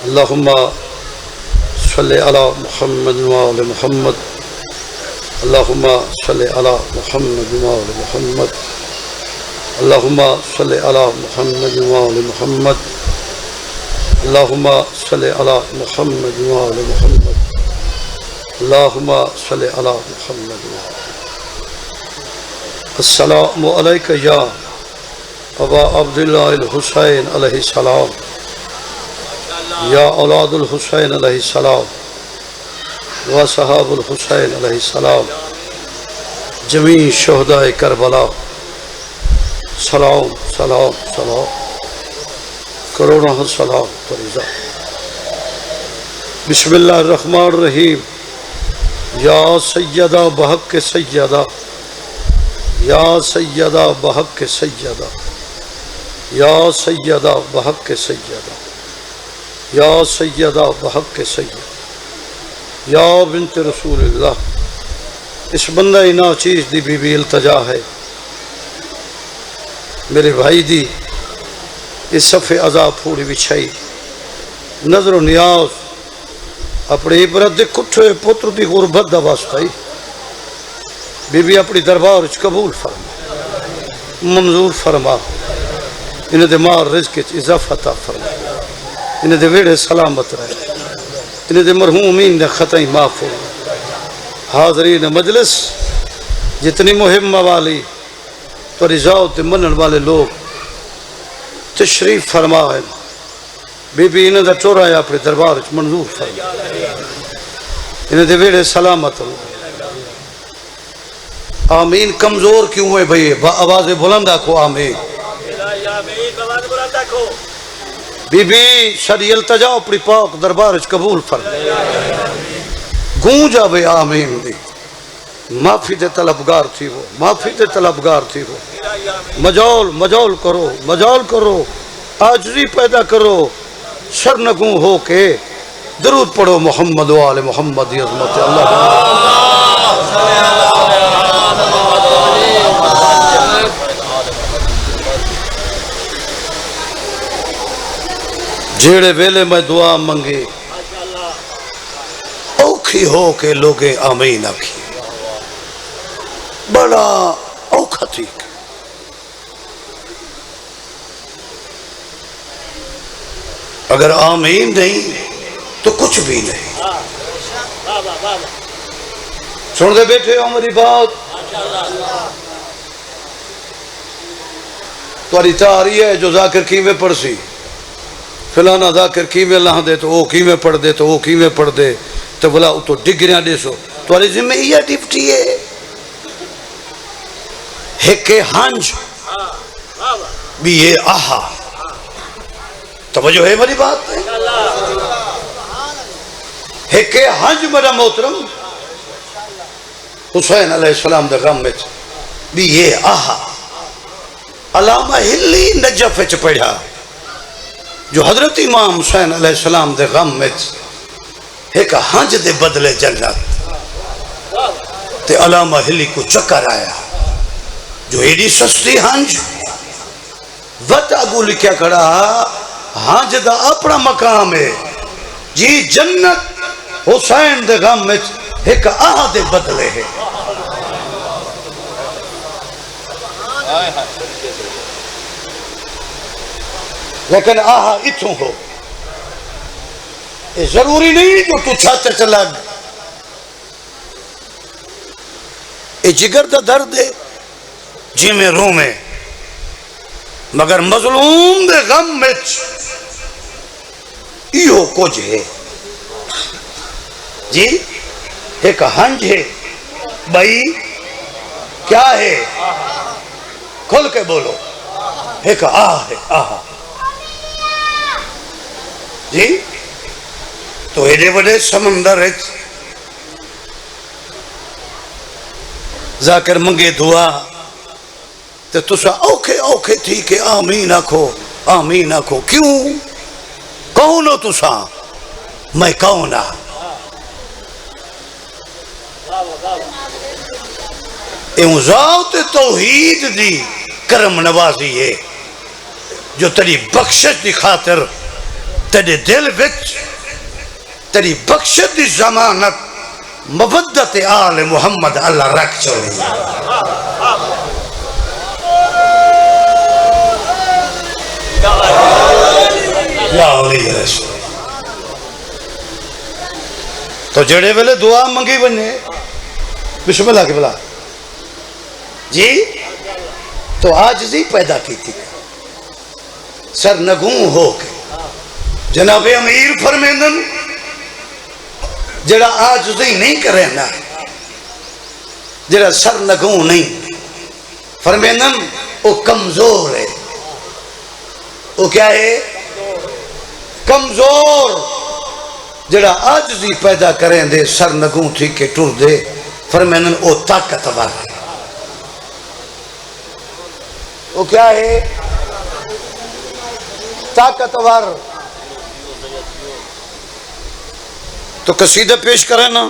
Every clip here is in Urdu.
اللہم صلی علی محمد وآل محمد اللہم صلی علی محمد وآل محمد اللہم صلی علی محمد وآل محمد اللہم صلی علی محمد وآل محمد اللہم صلی علی محمد وآل السلام علیکہ یا ابا عبداللہ الحسین علیہ السلام یا اولاد الحسین علیہ السلام و صحاب الحسین علیہ السلام جمیع شہداء کربلا سلام سلام سلام کروڑا سلام فریضہ بسم اللہ الرحمن الرحیم یا سیدہ بحق سیدہ یا سیدہ بحق سیدہ یا سیدہ بحق سیدہ یا سیدہ بحق سیدہ یا بنت رسول اللہ اس بندہ ناچیز دی بی بی التجا ہے میرے بھائی دی اس صفحے عذاب پھوڑی بچھائی نظر و نیاز اپنے عبرت دے کٹھے پتر دی غربت دا واسطائی بی بی اپنی دربار اچھ قبول فرما منظور فرما انہیں دے مار رزق اضافہ فرما انہیں دے ویڑے سلامت رہے انہیں دے مرحومین دے خطائی معاف ہو حاضرین مجلس جتنی مہمہ والی تو رضاؤ تے منن والے لوگ تشریف فرمائے بی بی انہیں دے چورا یا اپنے دربار منظور فرما انہیں دے ویڑے سلامت ہو آمین کمزور کیوں ہے بھئی آواز بلندہ کو آمین بی بی شری التجا اپنی پاک دربار قبول فرما گونجا بے آمین دی معافی دے طلبگار تھی وہ معافی دے طلبگار تھی وہ مجال کرو عاجزی پیدا کرو شرنگوں ہو کے درود پڑھو محمد و آل محمد عظمت اللہ جیڑے ویلے میں دعا منگے اوکھی ہو کے لوگے آمین آکھی بڑا اوکھا تھی اگر آمین نہیں تو کچھ بھی نہیں سن دے بیٹھے ہو ہماری بات تواری تاری ہے جو ذاکر کی میں پڑھ سی فلانا ذاکر کیویں لہاں دے تو وہ کیویں پڑھ دے تو وہ کیویں پڑھ دے تو بلا تو ڈگریاں دے سو تمہاری ذمہ یہ ڈپٹی ہے ایک ہنج بھی یہ آہا توجہ ہے میری بات ہے ایک ہنج میرا محترم حسین علیہ السلام دے غم میں بھی یہ آہا علامہ ہلی نجف وچ پڑھا جو حضرت امام حسین علیہ السلام دے غم میں ایک ہنج دے بدلے جنت تے علامہ ہلی کو چکر آیا جو ایڈی سستی ہنج وط آگو لکھیا کھڑا ہنج دا اپنا مقام ہے جی جنت حسین دے غم میں ایک آہ دے بدلے ہے لیکن آہا اتھوں ہو یہ ضروری نہیں جو تو چھاتے چلا یہ جگر دا درد ہے جی میں رو میں مگر مظلوم دے غم میں ایہو کچھ ہے جی ایک ہنج ہے بھائی کیا ہے کھل کے بولو ایک آہ ہے آہا جی تو ایڈے بڑے سمندر ہے ذاکر منگے دعا تو تسا اوکھے تھی کہ آمین آکھو کیوں کون ہو تسا میں کون ہاں ایوں ذات توحید دی کرم نوازی ہے جو تری بخشش دی خاطر تیرے دل وچ تیری بخشت دی ضمانت مودت آل محمد اللہ رکھ چولی یا علی رسول تو جڑے ویلے دعا منگی بنے بسم اللہ کے بلا جی تو عاجزی پیدا کی تھی سر نگوں ہو کے جناب امیر فرمیندن جڑا عاجزی نہیں کرے نا جڑا سر نگوں نہیں فرمیندن وہ کمزور ہے وہ کیا ہے کمزور جڑا عاجزی پیدا کریں دے سر نگوں تھی کے ٹور دے فرمیندن وہ طاقتور ہے وہ کیا ہے طاقتور تو قصیدہ پیش کریں نا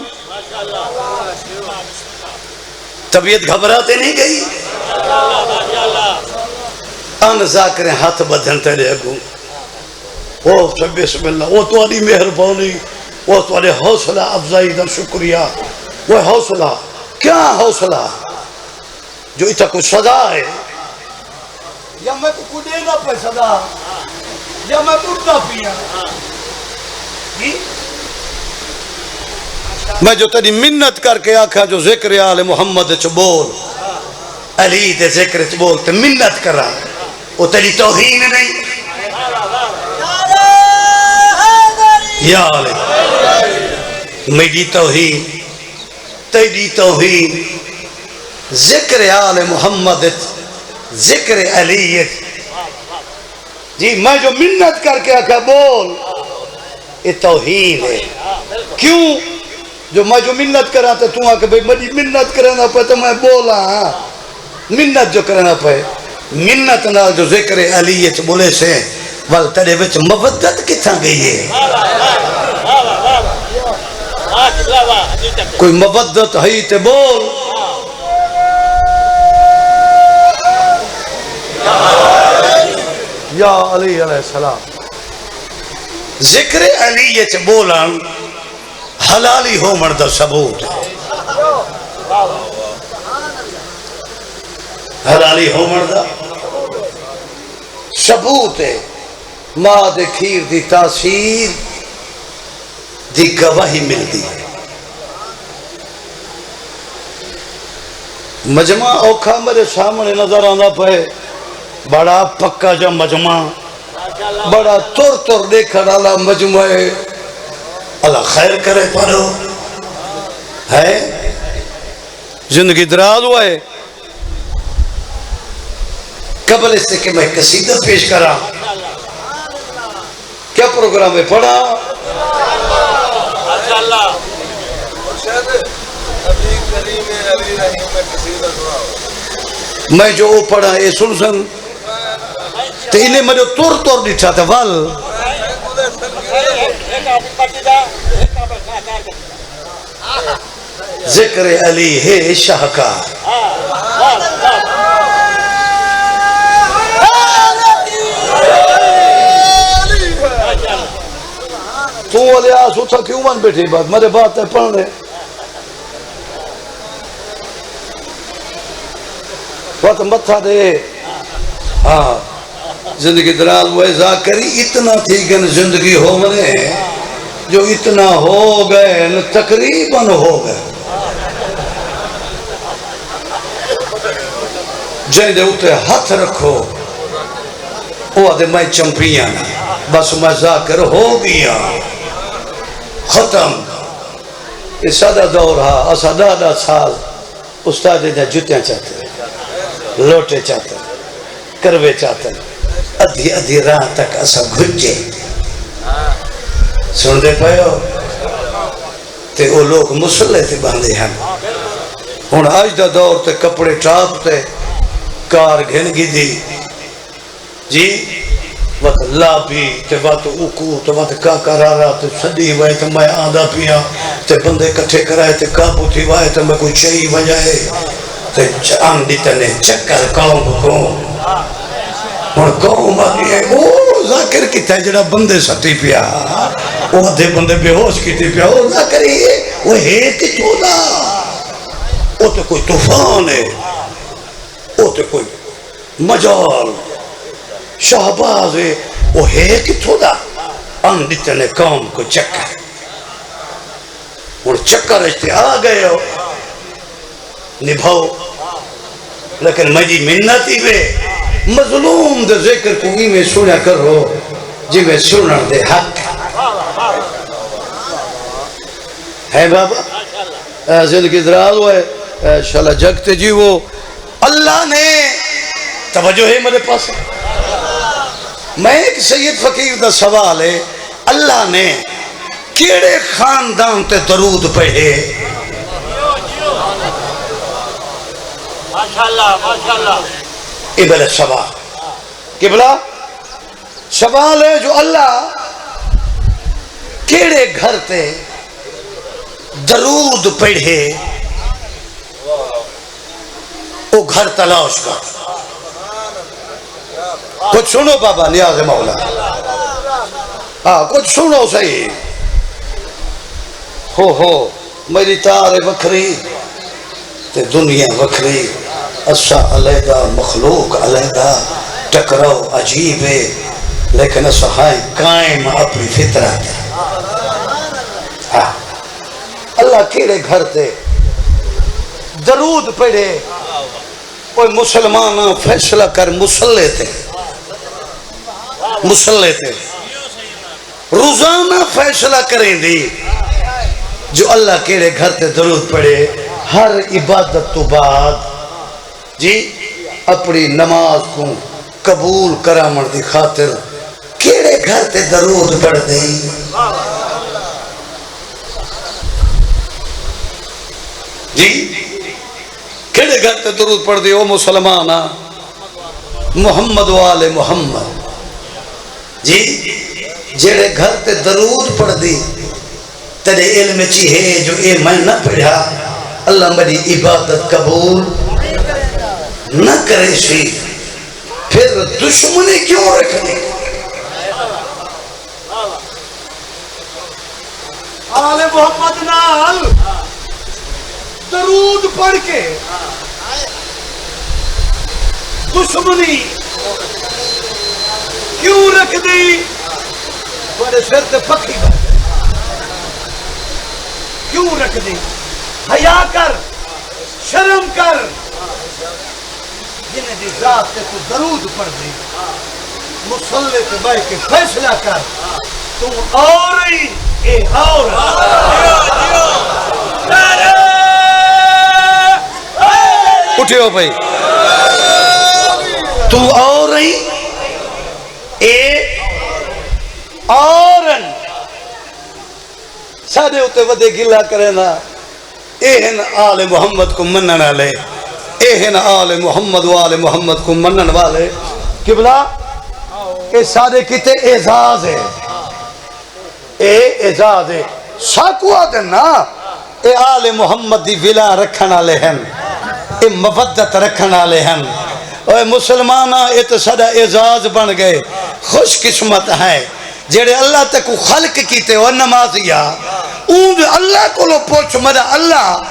طبیعت گھبراتے نہیں گئی ان ذاکریں ہاتھ بدھن تیرے اگوں وہ بسم اللہ وہ تمہاری مہربانی وہ تمہارے حوصلہ افزائی دا شکریہ وہ حوصلہ کیا حوصلہ جو اتنا کچھ صدا ہے یا میں تو کچھ دینا پہ صدا یا میں بڑھتا پیا میں جو تیری منت کر کے آکھا جو ذکر آل محمد چ بول علی دے ذکر چ بول تے منت کرا وہ تیری توہین نہیں یا علی میری توہین تیری توہین ذکر آل محمد ذکر علی جی میں جو منت کر کے آکھا بول یہ توہین ہے کیوں جو میں جو منت کرا تو تم آکے بھئی مجھے منت کرنا پہ تو میں بولا ہاں منت جو کرنا پہ منت نال جو ذکر علیت بولے سے وال تیرے وچ مودت کتھا گئی ہے کوئی مودت ہے تے بول یا علی علیہ السلام ذکر علیت بولان حلالی ہو مردہ ثبوت حلالی ہو مردہ ثبوت ہے ماں دے کھیر دی تاثیر دی گواہی ملتی ہے مجمع اوکھا میرے سامنے نظر آنا پہ بڑا پکا جا مجمع بڑا تر دیکھا ڈالا مجمع ہے اللہ خیر کرے پڑھو ہے زندگی دراز ہوا ہے قبل اس سے کہ میں قصیدہ پیش کرا کیا پروگرام ہے پڑھا میں جو وہ پڑھا یہ سن تو انہیں میں جو تور ڈٹھا تھا وال ذکر علی ہے شاہکار تو والے آس اتھا کیوں من بیٹھی بات میرے بات ہے پڑھنے وقت متھا دے ہاں زندگی دراز وہ ذاکری اتنا تھی کہ زندگی ہو منے جو اتنا ہو گئے تقریباً ہو گئے جن دے اتے ہاتھ رکھو وہ آدھے میں چمپیاں بس میں ذاکر ہو گیا ختم یہ سادہ دور ہا اسا دادا سال استاد دے جتیاں چاہتے لوٹے چاہتے کروے چاہتے ادھی ادھی راہ تک اسا گھجے سن دے پائے ہو تے وہ لوگ مسلح تے باندھے ہیں ہون آج دا دور تے کپڑے ٹاپ تے کار گھنگی دی جی وقت لابی تے وقت اوکو تے وقت کاکارارا تے صدی وائے تے میں آدھا پیا تے بندے کٹھے کرائے تے کابو تھی وائے تے میں کوئی چاہی وجائے تے آن دیتا نے چکر کام اور قوم آگئی ہے او ذاکر کتا ہے جڑا بندے سٹی پیا وہ دے بندے بے ہوش کیتی پیا او ذاکر ہے وہ ہے کتوں دا وہ تو کوئی طوفان ہے وہ تو کوئی مجال شہباز ہے وہ ہے کتوں دا ان دیتنے قوم کو چکر اور چکر رشتے آ گئے ہو نبھاؤ لیکن مجھے منتی بے مظلوم دے ذکر کو ہی میں سنیا کر رہو جی میں سننا دے حق ہے بابا زندگی دراز ہوئے انشاءاللہ جگتے جی وہ اللہ نے توجہ ہے میرے پاس میں ایک سید فقیر دا سوال ہے اللہ نے کیڑے خاندان تے درود پڑھے ماشاءاللہ ماشاءاللہ ابل سوال قبلہ سوال ہے جو اللہ کیڑے گھر تے درود پڑھے وہ گھر تلاش کر کچھ سنو بابا نیاز مولا ہاں کچھ سنو صحیح ہو میری تار وکھری تے دنیا وکھری اسا علیحدہ مخلوق علیحدہ ٹکراؤ عجیب ہے لیکن اسا ہائیں قائم اپنی فطرت ہاں اللہ کیڑے گھر تے درود پڑھے کوئی مسلمان فیصلہ کر مسلح تے روزانہ فیصلہ کریں دی جو اللہ کیڑے گھر تے درود پڑھے ہر عبادت تو بعد جی اپنی نماز کو قبول کرامن دی خاطر کیڑے گھر تے درود پڑھ دیں جی کیڑے گھر تے درود پڑھ دیں او مسلمانہ محمد وآل محمد جی جیڑے گھر تے درود پڑھ دی تیرے علم چی ہے جو اے میں نہ پڑھا اللہ میری عبادت قبول نہ کرے سی پھر دشمنی کیوں رکھنی آل محمد نال درود پڑھ کے دشمنی کیوں رکھ دی بڑے سر تے پکی بات کیوں رکھ دی حیا کر شرم کر جنہیں دی ذات تے تو درود پڑھ دی مسلح تے بھائی کے فیصلہ کر تم اور ہی اے اور اٹھے بھائی تو اور ہی اے اورن سادے ہوتے ودے گلہ کرے نا اہن آل محمد کو منن والے اہن آل محمد وآل محمد کو منن والے قبلہ اے سادے کتے اعزاز ہے اے اعزاز ہے ساکو آدن نا اے آل محمد دی ولا رکھن والے ہیں اے مودت رکھن والے ہیں اے مسلمانہ اے تو سدا اعزاز بن گئے خوش قسمت ہے جیڑے اللہ تک خلق کیتے ہو نمازیا اون اللہ کو لو پوچھ مدہ اللہ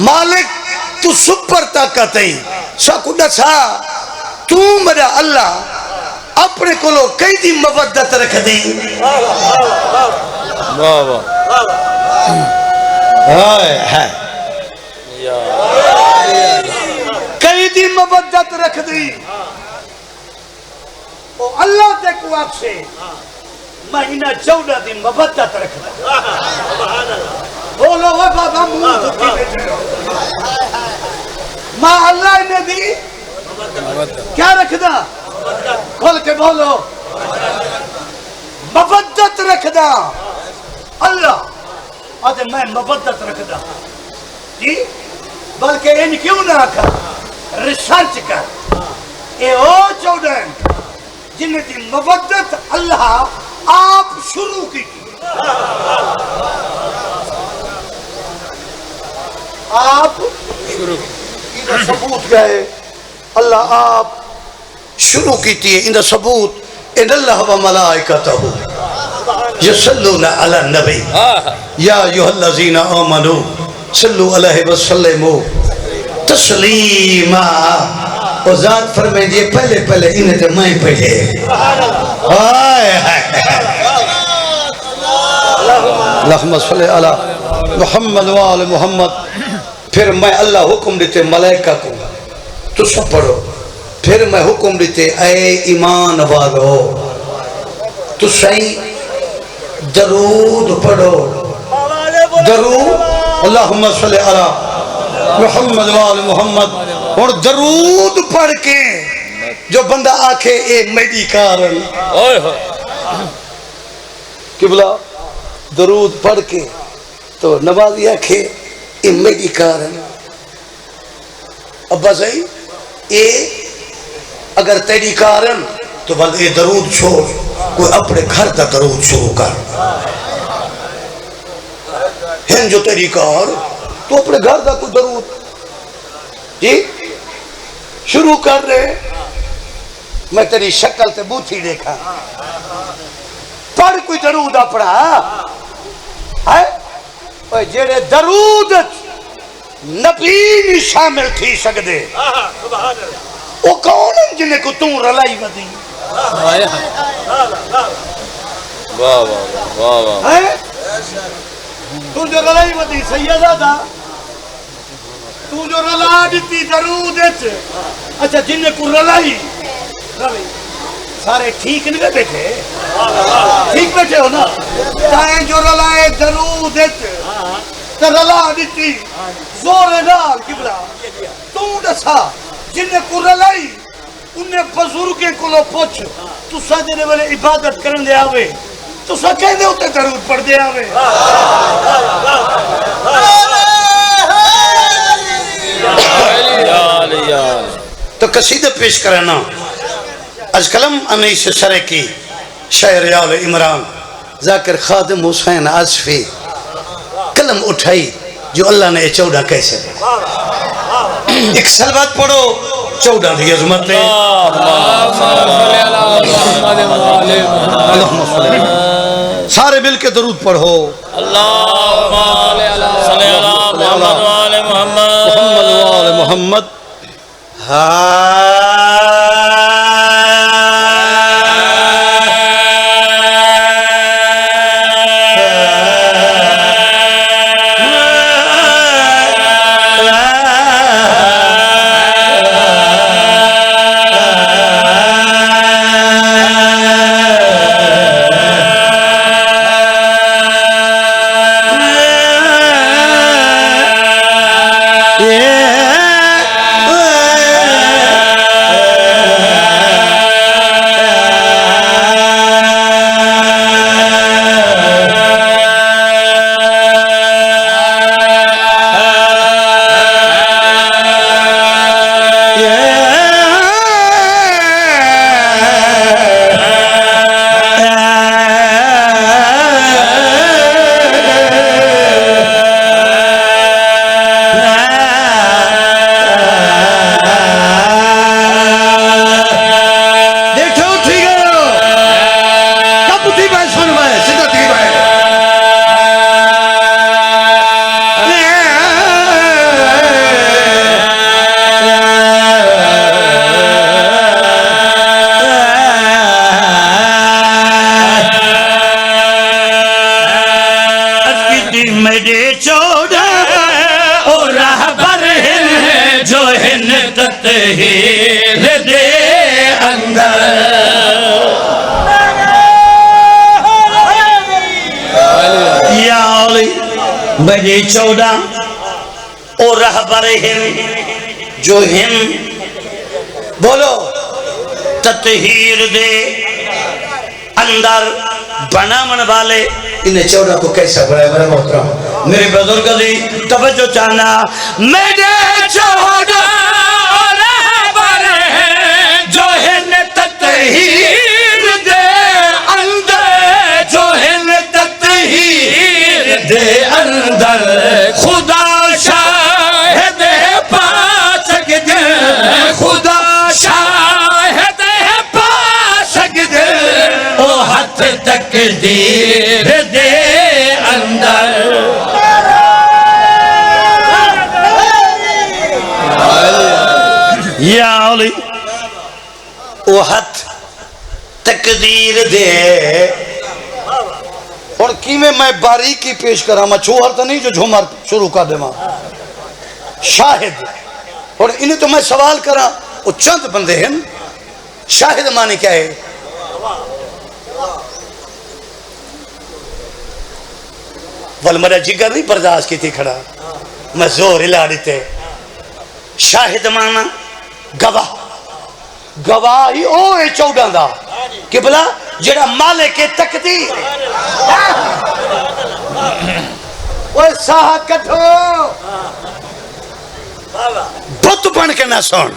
مالک تو سپر طاقت ہے ساکو دسا تو مدہ اللہ اپنے کو لو کئی دی مودت رکھ دی کئی دی مودت رکھ دی اللہ تے کو آپ سے مہینہ 14 دی مودت رکھ دی بولو وہ بابا موت کی بیٹھے ماں اللہ نے دی کیا رکھ دا کھول کے بولو مودت رکھ دا اللہ آدھے میں مودت رکھ دا جی بلکہ ان کیوں نہ رکھا ریسرچ کر اے او 14 جنہیں دی مودت اللہ آپ شروع کی آپ شروع کی ثبوت گئے اللہ آپ شروع کیتی ہے اندہ ثبوت ان اللہ و ملائکتہ یصلون علی النبی یا ایھا الذین آمنوا صلوا علیہ وسلموا تسلیما. اور ذات فرمائے دیئے پہلے انہیں تے میں پہلے اللہم صلی علی محمد و آل محمد. پھر میں اللہ حکم دیتے ملائکہ کو تو سب پڑھو. پھر میں حکم دیتے اے ایمان والو تو صحیح درود پڑھو. درود اللہم صلی علی محمد و آل محمد. اور درود پڑھ کے جو بندہ آکھے اے میری کارن قبلہ درود پڑھ کے تو نمازی آکھے اے میری کارن. ابا صحیح اے اگر تیری کارن تو بلد اے درود چھوڑ کوئی اپنے گھر دا درود شروع کر. ہن جو تیری کار تو اپنے گھر دا کوئی درود جی شروع کر رہے. میں تیری شکل تے بوتھی دیکھا پڑھ کوئی درود اپنا ہے جیڑے درود نبی بھی شامل تھی سکدے وہ کون ہیں جنہیں کو تم رلائی ودی تو جو رلائی ودی سیدہ دا تو جو رلا دیتی درود اچھا جنہیں کو رلائی سارے ٹھیک نہیں بیٹھے ٹھیک بیٹھے ہو نا تائیں جو رلائے درود تو رلا دیتی زور نال قبلہ تو دسا جنہیں کو رلائی انہیں بزرگیں کو لو پوچھ تو سجنے والے عبادت کرن دے آوے تو سا کہہ دے ہوتے درود پڑھ دے آوے. تو قصیدہ پیش کرنا از کلم انہی سے سرے کی شاعر ریال عمران ذاکر خادم حسین عزفی قلم اٹھائی جو اللہ نے 14 کیسے دے. ایک سلوات پڑھو 14 دی عظمت ہے. سارے مل کے درود پڑھو. اللہم صلی علی محمد و آل محمد. بجے 14 اور رہبر ہم جو ہم بولو تطہیر دے اندر بنامن والے انہیں 14 کو کیسا بڑھائے میرے محترم میرے بزرگ دی توجہ چاہنا. میرے 14 رہبر ہیں جو ہم تطہیر دے اندر جو ہم تطہیر دے اندر خدا شاہد پا سکتے خدا شاہد وہ ہاتھ تقدیر دے اور کیویں میں باریکی پیش کرا میں چوہر تو نہیں جو جھومر شروع کر دے ماں شاہد اور انہیں تو میں سوال کرا وہ چند بندے ہیں شاہد معنی کیا ہے والمرا جگر نہیں برداشت کی تھی کھڑا میں زور ہلا دیتے شاہد معنی گواہ گواہی اوے 14 دا کہ بلا جڑا مالک تقدیر وہ ساہ کٹھو بت بن کے نہ سن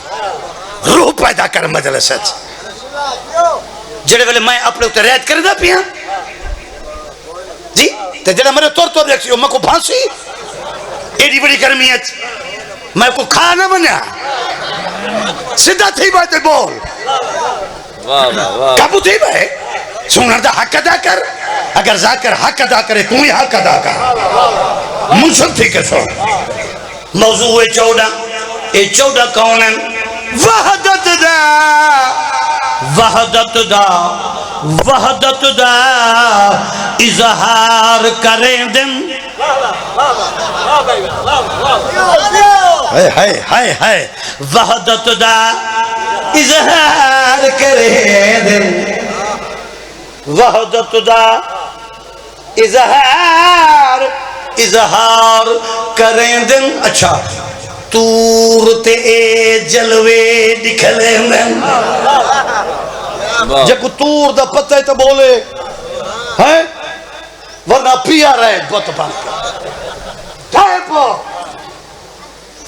روح پیدا کر مجلس جڑے ویلے میں اپنے اتنے ریت کر دا پیا جی تے جڑا میرے طور دیکھ سی میں کو پھانسی ایڈی بڑی گرمیت میں کو کھا نہ بنیا سیدھا تھی بات بول کابو تھی بھائی سنر دا حق ادا کر اگر ذاکر حق ادا کرے تو ہی حق ادا کر منصب تھی کہ سن موضوع 14 اے 14 کون ہیں وحدت دا وحدت دا وحدت دا اظہار کریں دن ہائے ہائے وحدت دا اظہار کریں دن وحدت دا اظہار کریں دن اچھا تور تے جلوے دکھلے میں جب کو تور دا پتہ ہے تو بولے ہیں ورنہ پیا رہے بت بن کے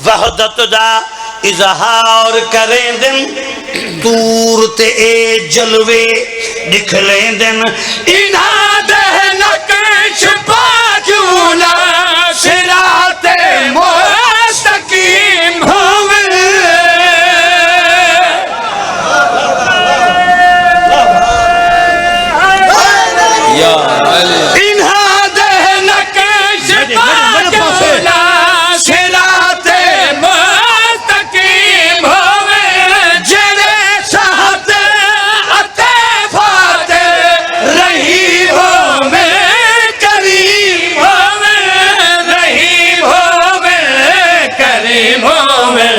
وحدت دا اظہار کریں دن تور تے جلوے دکھلیں دن انہاں دے نقش باجونا صراط مستقیم ہوئے انہاں دے نقش باجونا صراط مستقیم ہوئے جڑے ساتھ اتے فاتح رہی ہو میں کریم ہو میں رحیم ہو میں کریم ہو میں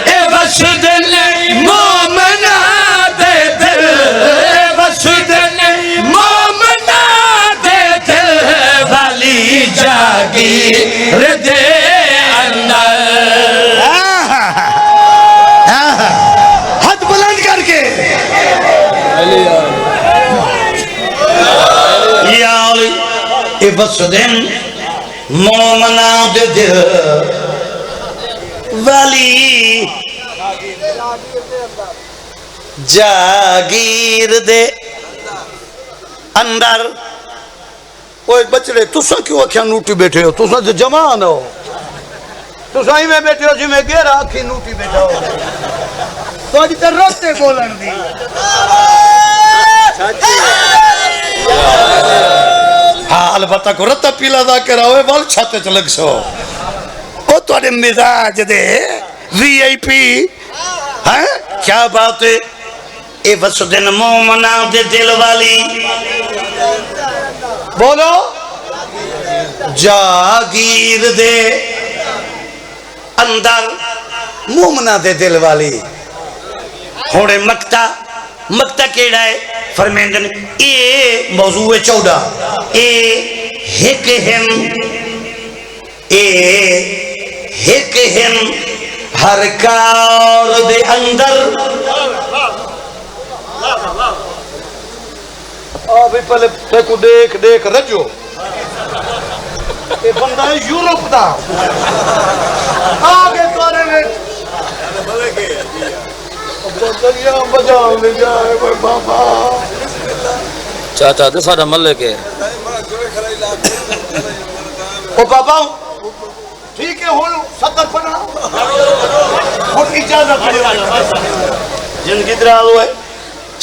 اے بس دل مومنہ دے دل اے بس دل مومنہ دے دل والی جاگیر دے اندر ہاتھ بلند کر کے یا علی اے بس دن مومنہ دے دل والی جاگیر دے اندر اوہ بچڑے تُساں کیوں اکھیاں نوٹی بیٹھے ہو تُساں جو جوان ہو تُساں ہی میں بیٹھے ہو جی میں گیرہ آکھی نوٹی بیٹھا ہو تو آج تے روتے بولن دی ہاں البتہ کو رتا پیلا دا کرا ہوئے وال چھاتے چلگ سو او تو آنے مزاج دے وی آئی پی ہاں کیا بات ہے اے بس دن مومنہ دے دل والی بولو جاگیر دے اندر مومنہ دے دل والی ہوڑے مکتہ کیڑا ہے فرمیندن اے موضوع 14 اے ہک ہن ہر کار دے اندر بھی پہلے کو دیکھ رجو یہ بندہ ہے یورپ دا آگے توارے میں دریا بجاؤ لے جائے کوئی بابا چاچا دے سارا ملے کے او بابا ٹھیک ہے ہون 70 پڑھا اور اجازت پڑھا زندگی دراز ہوئے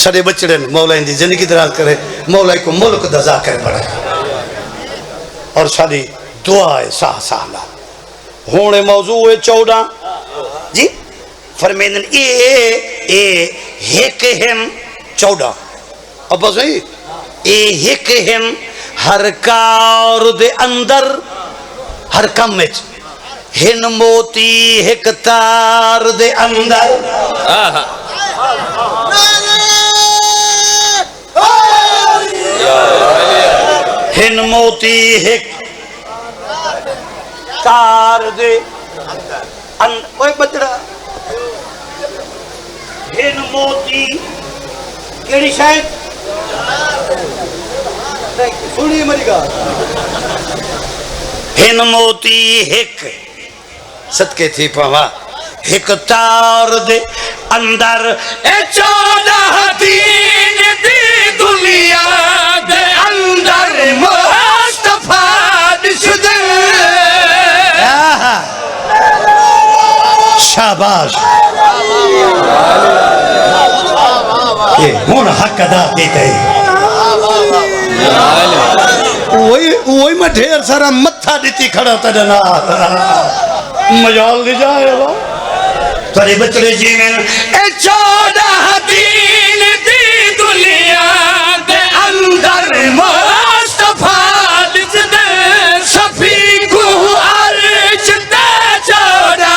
سڑے بچڑے مولا اندی زندگی دراز کرے مولا کو ملک دزا کر پڑھا اور ساری دعا ہے سالا ہونے موضوع ہے 14 جی فرمیندن اے ایک ہن 14 ابا صحیح اے ایک ہن ہر کار دے اندر ہر کم میں ہن موتی ایک تار دے اندر ہن موتی ایک تار دے اندر اوے بچڑا ہن موتی کیڑی شاید سنی میری گال ہن موتی ایک صدقے تھی پاوا ایک تار دے اندر اے 14 دین دی دنیا دے اندر مصطفیٰ دس دے شاباش یہ ہون حق ادا کیتے ہیں وہی میں ڈھیر سارا متھا دیتی کھڑا تا جنا مجال دی جائے وہ تارے بچڑے جیویں اے 14 دین دی دنیا دے اندر مصطفیٰ دس دے صفی کو عرش دے 14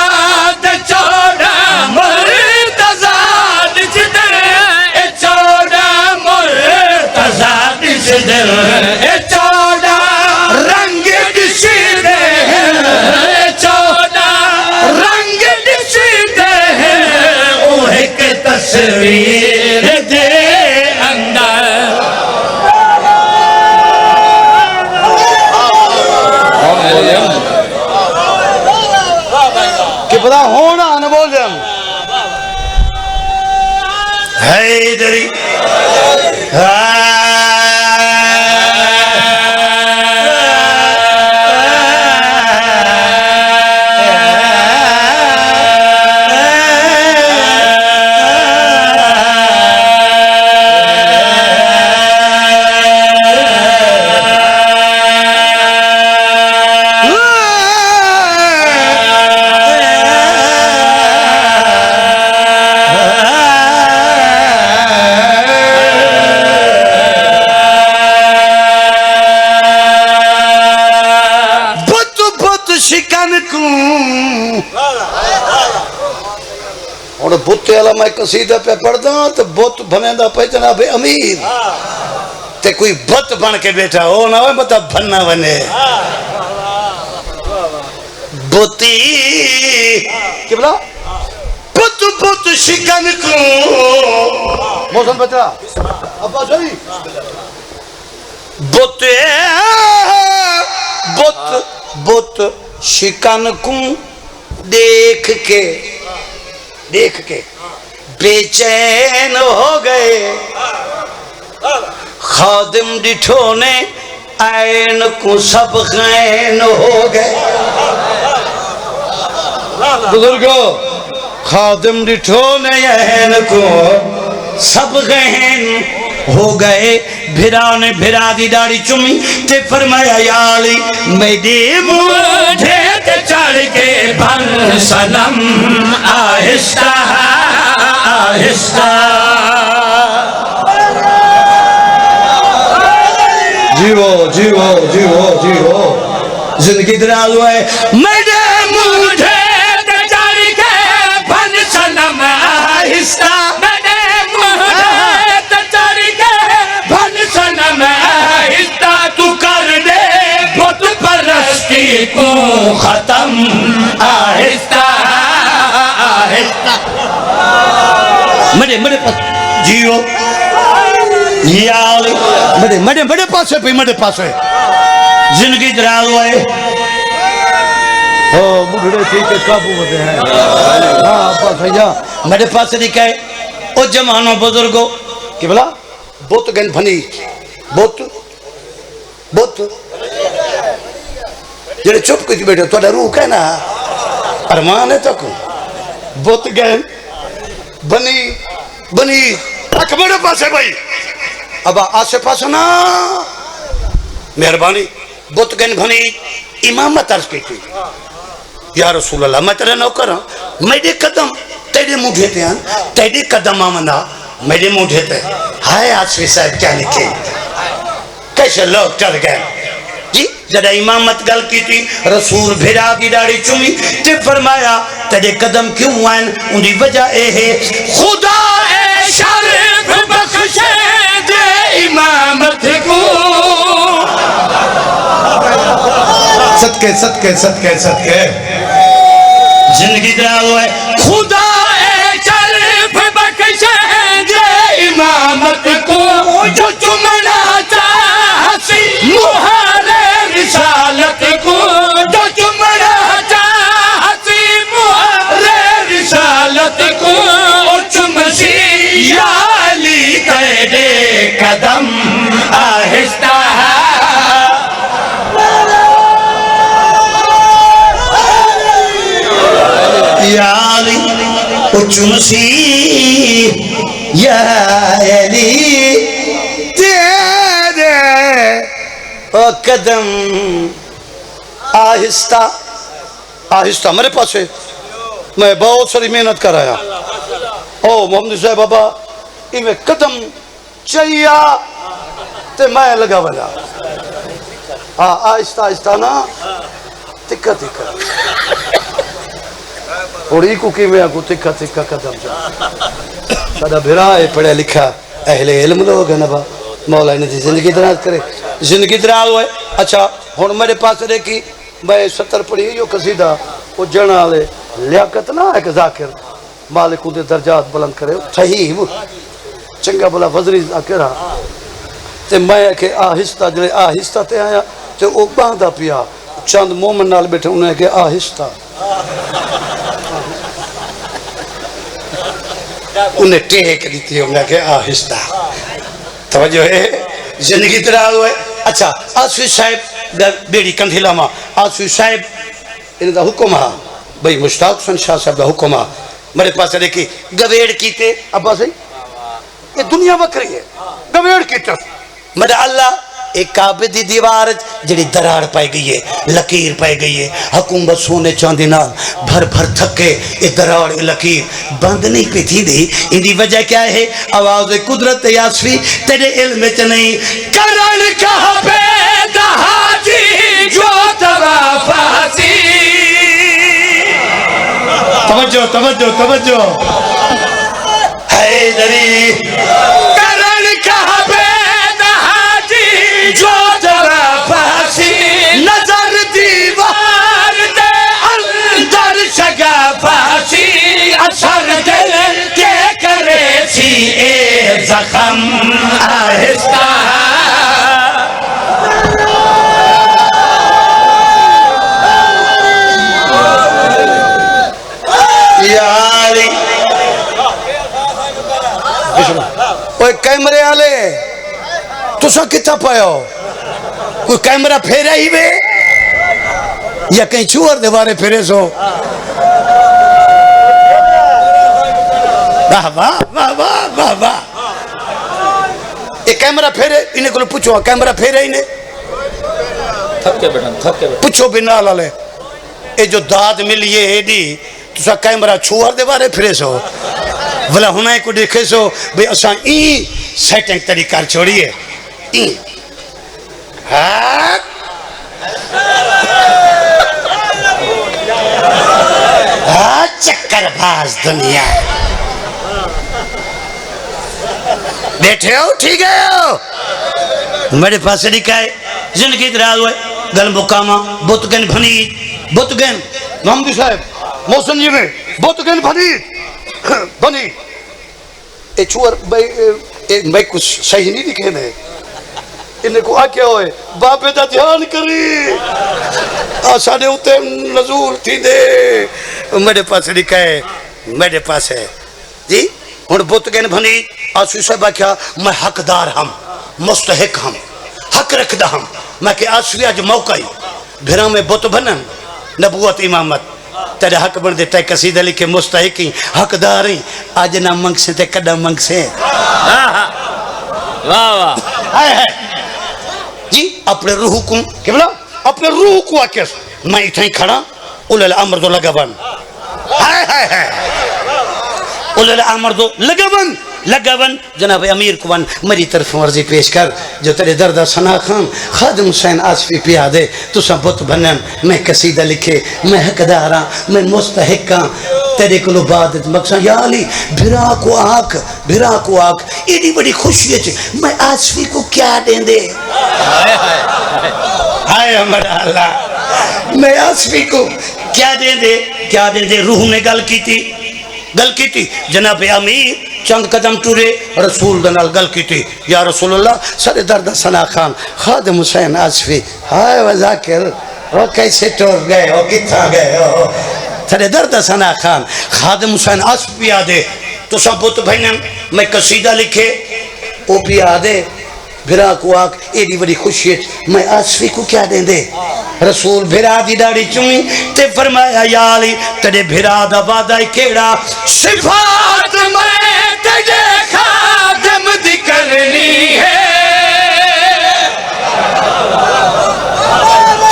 مرتضیٰ دس دے اے 14 مرتضیٰ دس دے اے 14 رنگ دس دے اے 14 رنگ دس دے او ایک تصویر دے اندر کہ بدا ہونا نہ بول جائیں حیدری شکن کو اور بُتے والا میں قصیدہ پہ پڑھدا تو بت بنیندا پہ جناب امیر تے کوئی بت بن کے بیٹھا ہو نہ ہوئے بتا بننا بنے بتی کہ بلا بت بت شکن کو موسم بچا ابا صحیح بت بت بت شکن کو دیکھ کے بے چین ہو گئے خادم ڈٹھو نے عین کو سب غین ہو گئے بزرگو خادم ڈٹھو نے عین کو سب غین ہو گئے بھرا نے بھرا دی داڑھی چمی تے فرمایا یا علی میری مجھے تے چڑھ کے بن سلم آہستہ آہستہ جیو جیو جیو جیو زندگی دراز ہوئے میرے مجھے تے چڑھ کے بن سلم آہستہ میرے مجھے تے چڑھ کے بن سلم آہستہ تو کر دے بت پرستی کو ختم آہستہ آہستہ میرے پاس جیو یا علی میرے پاسے پہ میرے پاسے زندگی دراز ہوئے بڑھڑے تھی کہ قابو ہوتے ہیں ہاں ابا سیاں میرے پاس لکھا ہے او جمانو بزرگو کہ بلا بت گن بھنی بت جڑے چپ کچھ بیٹھے تو روح ہے نا ارمان ہے تک بت گن بنی اک میرے پاسے بھائی ابا آسے پاس نا مہربانی بت گن بھنی امامت عرض کی تھی یا رسول اللہ میں تیرے نوکر ہوں میرے قدم تیرے تیرے موڈھے تے ہیں تیرے قدم آمنا میرے موڈھے تے ہائے آسوی صاحب کیا لکھے کیسے لوگ ٹر گئے جی جڑا امامت گل کی تھی رسول بھیرا دی داڑھی چومی تے فرمایا تیرے قدم کیوں آئیں ان دی وجہ اے ہے خدا اے شرف بخشے دے امامت کو صدقے صدقے صدقے صدقے زندگی دراؤ ہے خدا اے شرف بخشے دے امامت کو جو چمنا چاہتی مہار رسالت کو جو چمنا چاہتی مہار رسالت کو چمسی یا علی تیرے قدم آہستہ یا علی چمسی یا علی تیرے قدم آہستہ آہستہ میرے پاس ہے میں بہت ساری محنت کر آیا او محمد صاحب بابا میں قدم چاہیا تے میں لگا بجا آہستہ آہستہ نا تکا تکا تھوڑی کو کی میں آگو تکا تکا قدم جا سادہ بھرا ہے پڑھے لکھا اہل علم لوگ ہے نبا مولا انہیں دی زندگی دراز کرے زندگی دراز ہوئے اچھا ہون میرے پاس دیکھی میں 70 پڑھی جو قصیدہ وہ جڑنا لے لیاقت نہ ہے کہ ذاکر مالکوں دے درجات بلند کرے صحیح چنگا بلا وزنی ذاکر ہاں تے میں کہ آہستہ جلے آہستہ تے آیا تے وہ باندھا پیا چند مومن نال بیٹھے انہیں کہ آہستہ انہیں ٹیک دیتی انہیں کہ آہستہ توجہ ہے زندگی دراز ہوئے اچھا آسوی صاحب بیڑی کندھی لاما آسوی صاحب انہیں دا حکم ہاں بھئی مشتاق حسین شاہ صاحب دا حکم ہاں میرے پاس دیکھی گویڑ کیتے ابا سے یہ دنیا وکری ہے گویڑ کیتے میرے اللہ ایک کعبے دی دیوار جڑی دراڑ پائی گئی ہے لکیر پائی گئی ہے حکومت سونے چاندی نال بھر بھر تھکے یہ دراڑ لکیر بند نہیں پہ تھی دی ان دی وجہ کیا ہے آواز قدرت یاسفی تیرے علم چ نہیں کرن کعبے دا حاجی جو توافاتی توجہ توجہ توجہ حیدری کرن کعبے دا حاجی جو توافاتی نظر دیوار دے اندر شگافاتی اثر دل کے کرے سی اے زخم آہستہ یاری کوئی کیمرے آلے تو سا کتا پایا ہو کوئی کیمرہ پھیرا ہی بے یا کہیں چوہر دے بارے پھیرے سو واہ واہ واہ واہ واہ واہ یہ کیمرہ پھیرے انہیں کو پوچھو کیمرہ پھیرے انہیں تھکے بیٹھا پوچھو بنا لالے یہ جو داد ملی ہے ایڈی تو سا کیمرہ چوہر دے بارے پھیرے سو بلا ہنائے کو دیکھے سو بھئی اساں این سیٹنگ طریقہ چھوڑیے این چکر باز دنیا بیٹھے ہو ٹھیک ہے ہو میرے پاس لکھا ہے زندگی دراز ہوئے گل مقامہ بتگن بھنی بتگن محمد صاحب موسن جی میں بتگن بھنی بنی اے چور میں کچھ صحیح نہیں دکھے نے انہیں کو آکیا ہوئے باپے دا دھیان کری آسانے ہوتے نزول تھی دے میرے پاس لکھا ہے میرے پاس ہے جی ہن بتگن بھنی آسوی صاحب کیا میں حقدار ہم مستحق ہم حق رکھدا ہم میں کہ آسوی آج موقع ہی بھیرا میں بت بنن نبوت امامت تیرے حق بن دے تے قصیدہ لکھے مستحقی حقداری آج نہ منگ سے تے کڑا منگ سے واہ واہ جی اپنے روح کو کیا بلا اپنے روح کو آکس میں اتھائی کھڑا اولے الامر تو لگا بن اولل امر دو لگون جناب امیر کو ون میری طرف عرضی پیش کر جو تیرے دردہ ثنا خان خادم حسین آصفی پیا دے تو سب بت بنن میں قصیدہ لکھے میں حقدار ہاں میں مستحق ہاں تیرے کو عبادت مقصد یا علی بھرا کو آنکھ ایڈی بڑی خوشی ہے میں آصفی کو کیا دیں دے ہائے ہمارا اللہ میں آصفی کو کیا دیں دے روح نے گل کی تھی جناب امیر چند قدم ٹورے رسول دنال گل کی تھی یا رسول اللہ سر درد ثنا خان خادم حسین آصفی ہائے وذاکر وہ کیسے ٹور گئے ہو کتھا گئے ہو سر درد ثنا خان خادم حسین آصفی آدھے تو سب بت بھائنن میں قصیدہ لکھے وہ بھی آدھے بھرا کو آنکھ ایڈی بڑی خوشی ہے میں آصفی کو کیا دیں دے رسول بھرا دی داڑی چومی تے فرمایا یا علی تیرے بھرا دا وعدہ کیڑا صفات میں تجھے خادم دی کرنی ہے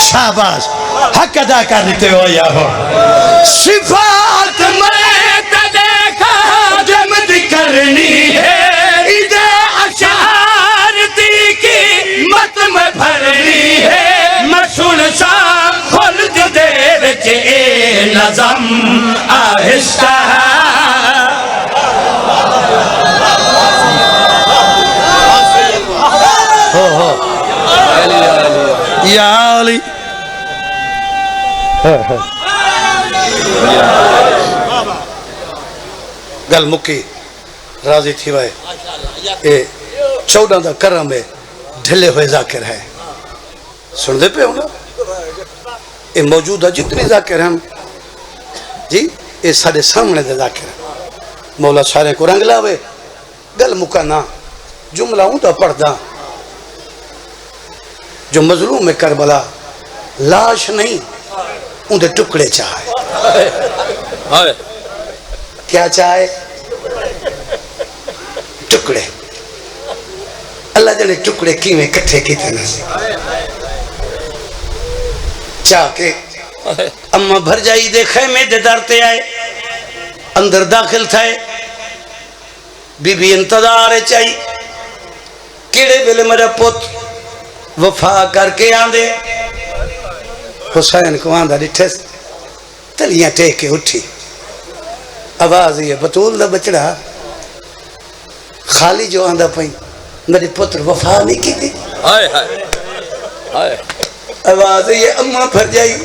شاباش حق ادا کرتے ہو یا ہو صفات میں تجھے خادم دی کرنی ہے ادھے اشعار دی کی مت میں بھرنی ہے مشہور سا کھل دیر چے نظم آہستہ یا علی گل مکی راضی تھی وائے اے 14 دا کرم ہے ڈھلے ہوئے ذاکر ہے سن دے پہ ہونا اے موجودہ جتنی ذاکر ہیں جی اے سارے سامنے دے ذاکر ہیں مولا سارے کو رنگ لاوے گل مکانا جملہ ہوں دا پڑھ دا جو مظلوم کربلا لاش نہیں ان دے ٹکڑے چاہے کیا چاہے ٹکڑے اللہ جانے ٹکڑے کیویں کٹھے کیتے نسی چاہ کے اما بھر جائی دے خیمے دے دارتے آئے اندر داخل تھائے بی بی انتظار چاہی کیڑے بلے میرا پوت وفا کر کے آندے حسین کو آندہ ڈٹھس تلیاں ٹیک کے اٹھی آواز یہ بطول دا بچڑا خالی جو آندہ پہیں میرے پتر وفا نہیں کی تھی آواز یہ اماں پھر جائی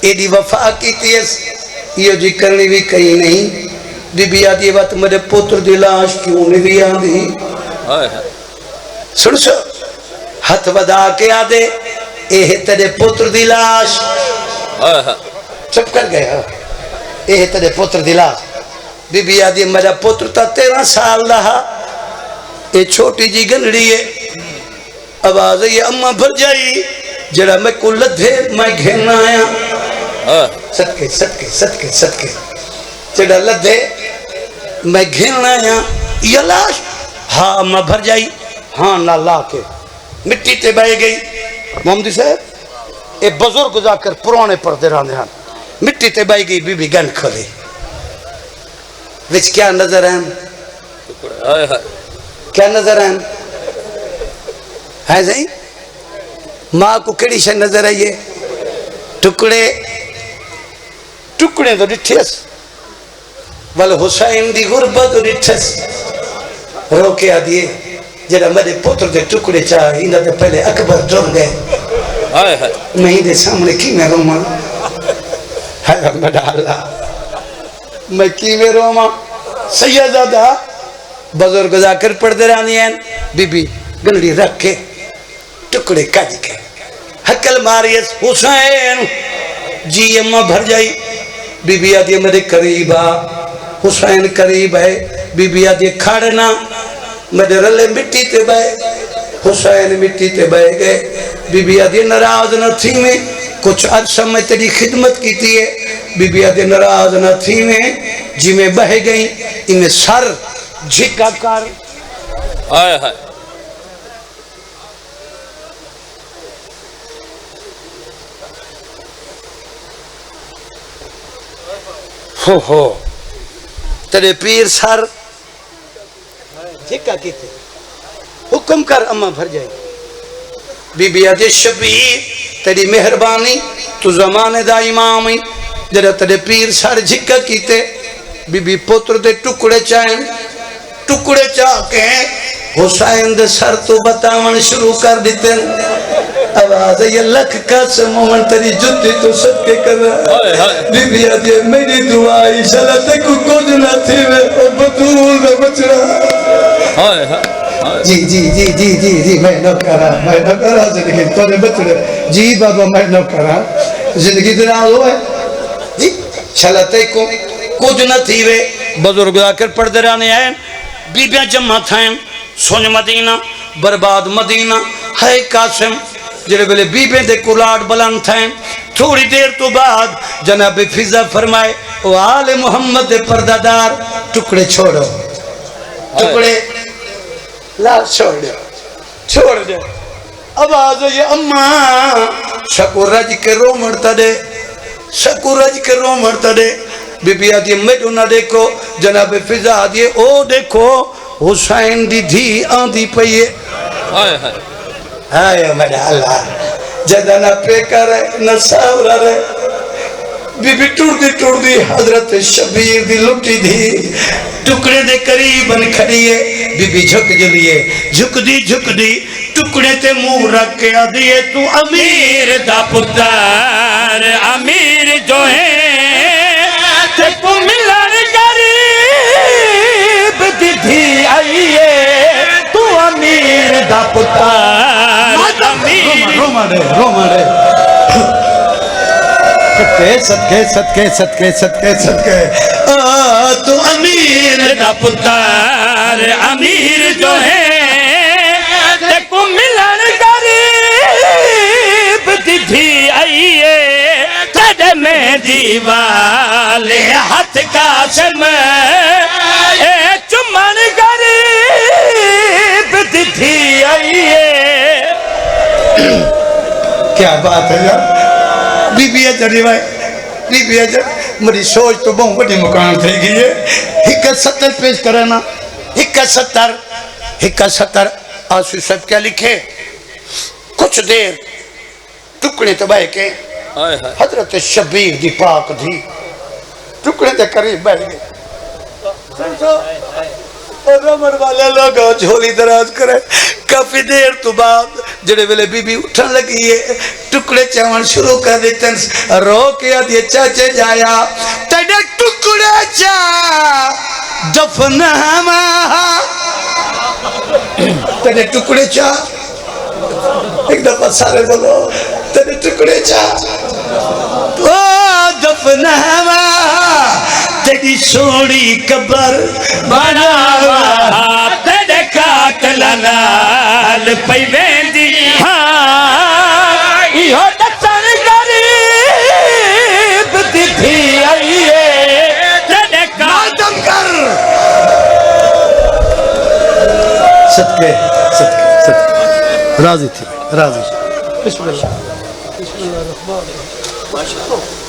ایڈی وفا کی تھی یہ جی کرنی بھی کہیں نہیں بی بی آدھی بات میرے پتر دی لاش کیوں نہیں بھی آندھی سن سو ہتھ ودا کے آدھے اے تیرے پتر دی لاش چپ کر گئے اے تیرے پتر دی لاش بی بی آدھی میرا پتر تا 13 سال رہا اے چھوٹی جی گنڑی ہے آواز یہ اماں بھر جائی جڑا میں کو لدھے میں گھرنا آیا صدقے جڑا لدھے میں گھرنا آیا یہ لاش ہاں اماں بھر جائی ہاں نہ لا کے مٹی تے بائے گئی محمدی صاحب اے بزرگ جا کر پرانے پردے رانے ہاں مٹی تے بائے گئی بی بی گن کھلے وچ کیا نظر ہیں کیا نظر ہیں ہے زہی ماں کو کڑی شے نظر آئیے ٹکڑے تو ڈٹھس ول حسین دی غربت ڈٹھس رو کے آدھیے جڑا میرے پتر دے ٹکڑے چاہے انہاں دے پہلے اکبر ڈر گئے میں ہی دے سامنے کی میں روماں ہے میرا اللہ میں کی میں روماں سیدہ بزرگ جا کر پڑھ دے رانی ہیں بی بی گنڑی رکھ کے ٹکڑے کج کے حکل ماریس حسین جی اماں بھر جائی بی بی آدھی میرے قریب آ حسین قریب ہے بی بی آدھی کھڑنا میرے رلے مٹی تے بائے حسین مٹی تے بائے گئے بی بی آدھی ناراض نہ تھی میں کچھ عرصہ میں تیری خدمت کی تھی ہے بی بی آدھی ناراض نہ تھی میں جی میں بہ گئی انہیں سر جھکا کر ہو تیرے پیر سر جھکا کیتے حکم کر اما بھر جائے بی بی آدھے شبیر تیری مہربانی تو زمانے دا امامی جرہ تیرے پیر سر جھکا کیتے بی بی پتر دے ٹکڑے چاہیں ٹکڑے چاہ کے حسین دے سر تو بتاون شروع کر دیتے آواز یہ لکھ قسم مومن تیری جتی تو صدقے کر رہا بی بی آدھے میری دعائی شلط کو کچھ نہ تھی میں بطول میں بچ رہا جی میں نہ کرا زندگی توڑے بچ رہے جی بابا میں نہ کرا زندگی دنا ہوئے جی شلط کو کچھ نہ تھی وے بزرگ آکر پڑھ دے رانے آئے بی بیاں جمع تھائیں سونج مدینہ برباد مدینہ ہے قاسم جڑے بلے بی بیاں دے کلاڑ بلند تھائیں تھوڑی دیر تو بعد جناب فضا فرمائے او آل محمد دے پردادار ٹکڑے چھوڑو ٹکڑے لا چھوڑ دے اب آج یہ اممہ شکو رج کے رو مرتا دے شکو رج کے رو مرتا دے بی بی آدھی میڈو نہ دیکھو جناب فضا آدھی او دیکھو حسین دی دھی آندھی پئیے آئے میرا اللہ جدہ نہ پیکا رہے نہ ساورا رہے بی بی ٹوڑ دی حضرت شبیر دی لٹی دی ٹکڑے دے قریباً کھڑیے بی بی جھک دی ٹکڑے تے منہ رکھ کے آدھیے تو امیر دا پتر امیر جو ہے تے کو ملن غریب دی دھی آئیے تو امیر دا پتر امیر رو مارے صدقے تو امیر دا پتر امیر جو ہے دیکھو ملن غریب دی دھی آئیے تیرے میں دیوالے ہاتھ قاسم اے چمن غریب دی دھی آئیے کیا بات ہے یار بی بی اجر روایت بی بی اجر میری سوچ تو بہت بڑی مکان تھے گئی ہے ہکا 70 پیش کرنا ہکا 70 آسو صاحب کیا لکھے کچھ دیر ٹکڑے تباہ کے حضرت شبیر دی پاک دی ٹکڑے دے قریب بیٹھ گئے اور رمر والے لوگوں جھولی دراز کرے کافی دیر تو بعد جڑے ویلے بی بی اٹھن لگی ہے ٹکڑے چاون شروع کر دیتے ہیں رو کے آدھے چاچے جایا تیڑے ٹکڑے چا دفن ہماہا تیڑے ٹکڑے چا ایک دفعہ سارے بولو تیڑے ٹکڑے چا دفن ہماہا تیڑی سوڑی قبر بناوا تیڑے قاتل لال پئی ویندی ہاں ایہو دسن غریب دی دھی آئیے تیڑے قاتل کر صدقے راضی تھی بسم اللہ الرحمن الرحیم